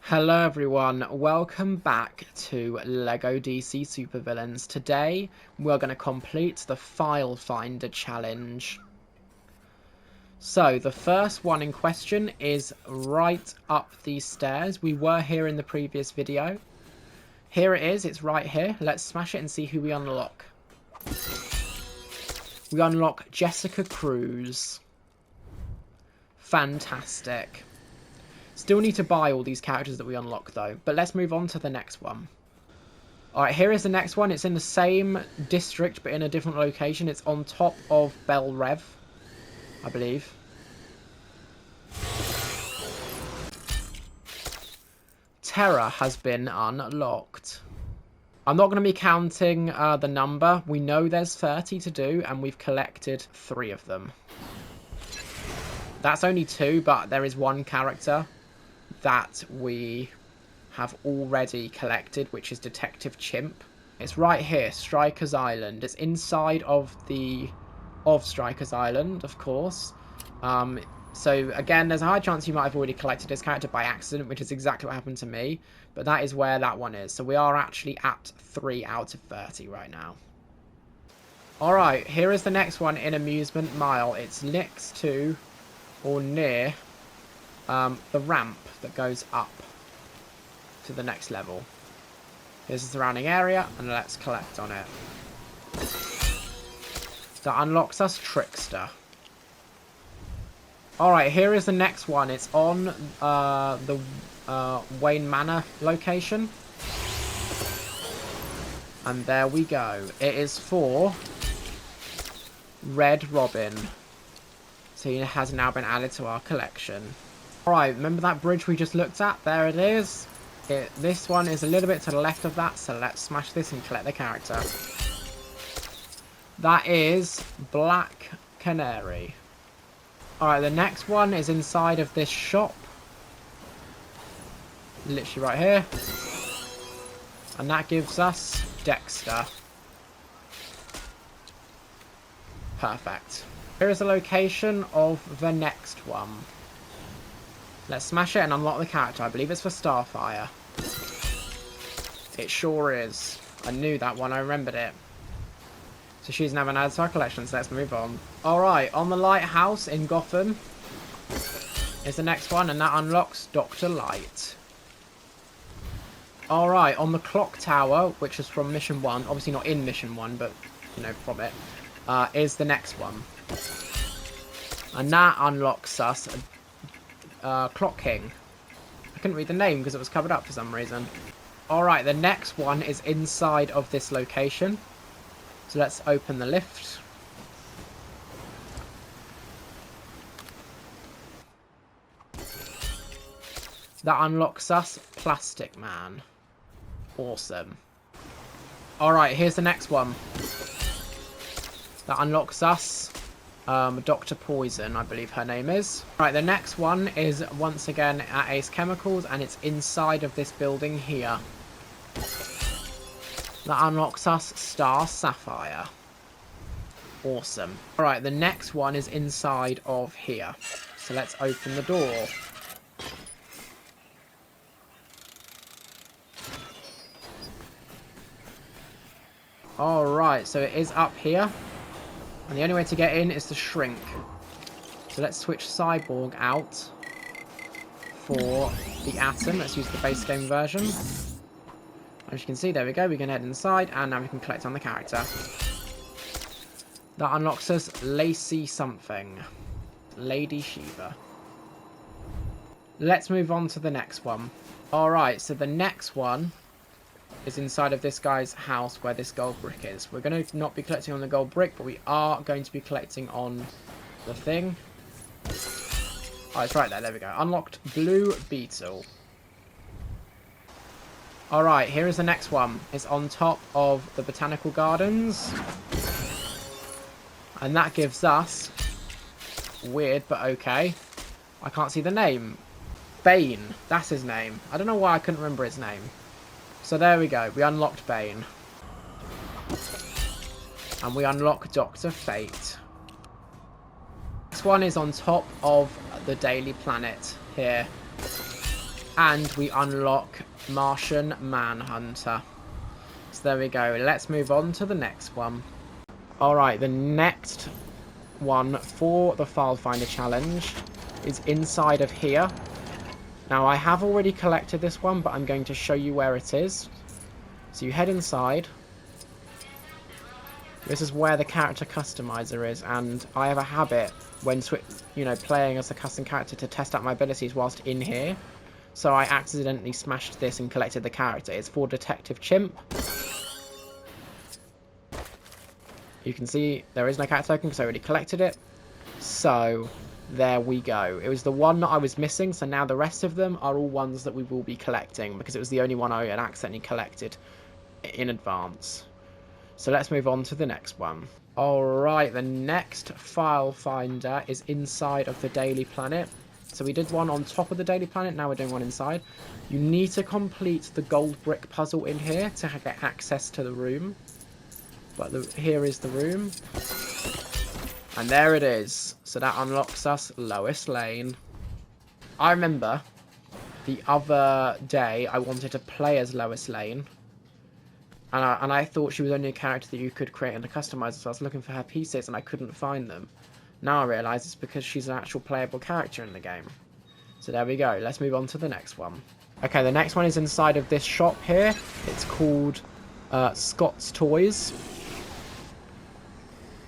Hello everyone, welcome back to LEGO DC Supervillains. Today we're going to complete the File Finder challenge. So the first one in question is right up these stairs. We were here in the previous video. Here it is, it's right here. Let's smash it and see who we unlock. We unlock Jessica Cruz. Fantastic. Still need to buy all these characters that we unlock though, but let's move on to the next one. Alright, here is the next one. It's in the same district but in a different location. It's on top of Bell Rev, I believe. Terror has been unlocked. I'm not going to be counting the number. We know there's 30 to do and we've collected 3 of them. That's only 2, but there is one character that we have already collected, which is Detective Chimp. It's right here, Strikers Island. It's inside of Strikers Island, of course. So again, there's a high chance you might have already collected this character by accident, which is exactly what happened to me. But that is where that one is. So we are actually at 3 out of 30 right now. Alright, here is the next one in Amusement Mile. It's next to, or near, the ramp that goes up to the next level. Here's the surrounding area, and let's collect on it. That unlocks us Trickster. Alright, here is the next one. It's on the Wayne Manor location. And there we go. It is for Red Robin. So it has now been added to our collection. Alright, remember that bridge we just looked at? There it is. This one is a little bit to the left of that, so let's smash this and collect the character. That is Black Canary. Alright, the next one is inside of this shop. Literally right here. And that gives us Dexter. Perfect. Here is the location of the next one. Let's smash it and unlock the character. I believe it's for Starfire. It sure is. I knew that one. I remembered it. So she's now been added to our collection, so let's move on. Alright, on the lighthouse in Gotham is the next one, and that unlocks Dr. Light. Alright, on the clock tower, which is from Mission 1, obviously not in Mission 1, but, you know, from it, is the next one. And that unlocks us Clock King. I couldn't read the name because it was covered up for some reason. Alright, the next one is inside of this location. So let's open the lift. That unlocks us Plastic Man. Awesome. Alright, here's the next one. That unlocks us Dr. Poison, I believe her name is. Right, the next one is once again at Ace Chemicals, and it's inside of this building here. That unlocks us Star Sapphire. Awesome. Alright, the next one is inside of here. So let's open the door. Alright, so it is up here. And the only way to get in is to shrink. So let's switch Cyborg out for the Atom. Let's use the base game version. As you can see, there we go. We can head inside, and now we can collect on the character. That unlocks us Lacey something. Lady Shiva. Let's move on to the next one. Alright, so the next one is inside of this guy's house where this gold brick is. We're going to not be collecting on the gold brick, but we are going to be collecting on the thing. Oh, it's right there. There we go. Unlocked Blue Beetle. Alright, here is the next one. It's on top of the Botanical Gardens. And that gives us... weird, but okay. I can't see the name. Bane. That's his name. I don't know why I couldn't remember his name. So there we go, we unlocked Bane. And we unlock Dr. Fate. This one is on top of the Daily Planet here. And we unlock Martian Manhunter. So there we go. Let's move on to the next one. Alright, the next one for the File Finder challenge is inside of here. Now, I have already collected this one, but I'm going to show you where it is. So you head inside. This is where the character customizer is, and I have a habit when playing as a custom character to test out my abilities whilst in here. So I accidentally smashed this and collected the character. It's for Detective Chimp. You can see there is no character token because I already collected it. So there we go. It was the one that I was missing, so now the rest of them are all ones that we will be collecting because it was the only one I had accidentally collected in advance. So let's move on to the next one. Alright, the next file finder is inside of the Daily Planet. So we did one on top of the Daily Planet, now we're doing one inside. You need to complete the gold brick puzzle in here to get access to the room. But here is the room. And there it is. So that unlocks us Lois Lane. I remember the other day I wanted to play as Lois Lane. And I thought she was only a character that you could create and customize, so I was looking for her pieces and I couldn't find them. Now I realise it's because she's an actual playable character in the game. So there we go. Let's move on to the next one. Okay, the next one is inside of this shop here. It's called Scott's Toys.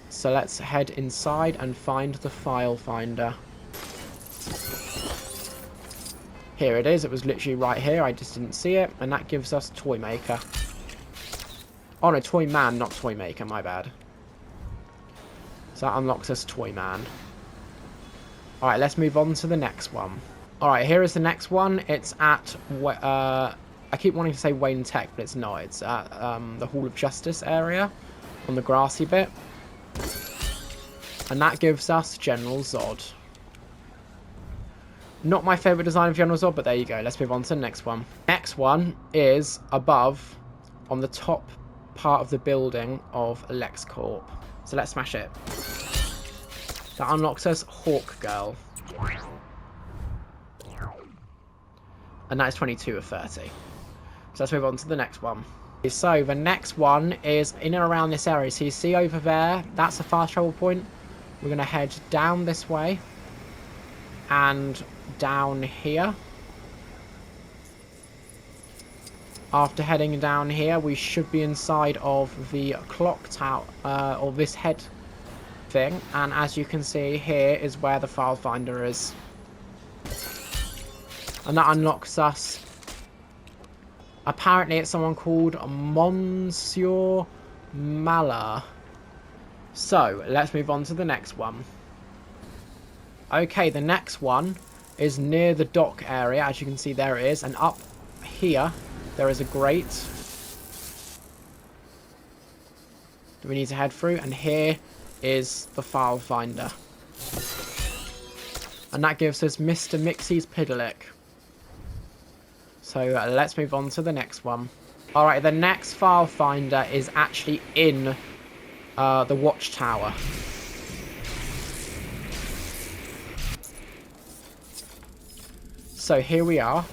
So let's head inside and find the file finder. Here it is. It was literally right here. I just didn't see it. And that gives us Toy Maker. Oh no, Toy Man, not Toy Maker. My bad. So that unlocks us Toy Man. Alright, let's move on to the next one. Alright, here is the next one. It's at... I keep wanting to say Wayne Tech, but it's not. It's at the Hall of Justice area. On the grassy bit. And that gives us General Zod. Not my favourite design of General Zod, but there you go. Let's move on to the next one. Next one is above, on the top part of the building of LexCorp. So let's smash it. That unlocks us Hawk Girl. And that is 22 of 30. So let's move on to the next one. So the next one is in and around this area. So you see over there, that's a fast travel point. We're going to head down this way. And down here. After heading down here, we should be inside of the clock tower, or this head thing. And as you can see, here is where the file finder is. And that unlocks us. Apparently, it's someone called Monsieur Mala. So, let's move on to the next one. Okay, the next one is near the dock area. As you can see, there it is. And up here, there is a grate that we need to head through. And here is the file finder. And that gives us Mr. Mixie's Piddalick. So let's move on to the next one. Alright, the next file finder is actually in the watchtower. So here we are.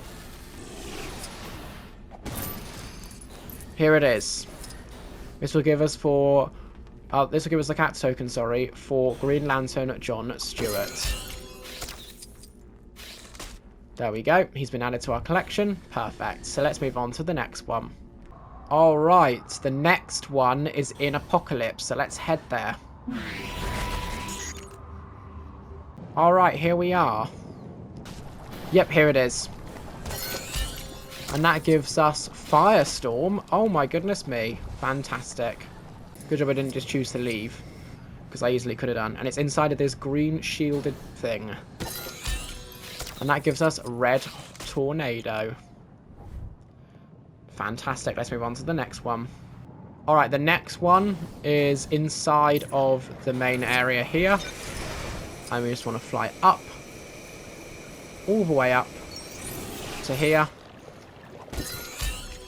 Here it is. This will give us the cat token, sorry, for Green Lantern John Stewart. There we go. He's been added to our collection. Perfect. So let's move on to the next one. Alright, the next one is in Apocalypse, so let's head there. Alright, here we are. Yep, here it is. And that gives us Firestorm. Oh my goodness me. Fantastic. Good job I didn't just choose to leave, because I easily could have done. And it's inside of this green shielded thing. And that gives us Red Tornado. Fantastic. Let's move on to the next one. Alright, the next one is inside of the main area here. And we just want to fly up. All the way up to here.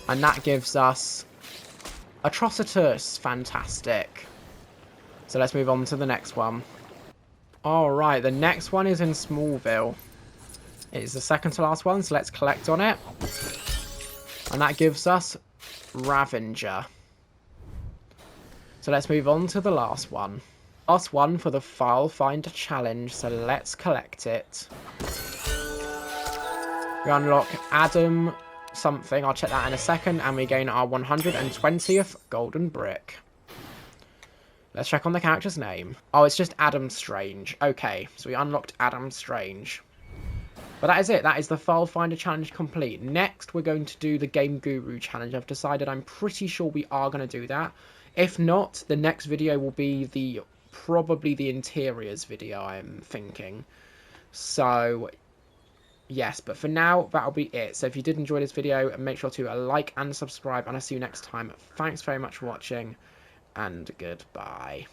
And that gives us Atrocitus. Fantastic. So let's move on to the next one. Alright, the next one is in Smallville. It is the second to last one, so let's collect on it. And that gives us Ravenger. So let's move on to the last one. Last one for the File Finder challenge, so let's collect it. We unlock Adam something, I'll check that in a second, and we gain our 120th golden brick. Let's check on the character's name. Oh, it's just Adam Strange. Okay, so we unlocked Adam Strange. But that is it. That is the File Finder challenge complete. Next, we're going to do the Game Guru challenge. I've decided I'm pretty sure we are going to do that. If not, the next video will be probably the interiors video, I'm thinking. So, yes, but for now, that'll be it. So if you did enjoy this video, make sure to like and subscribe, and I'll see you next time. Thanks very much for watching, and goodbye.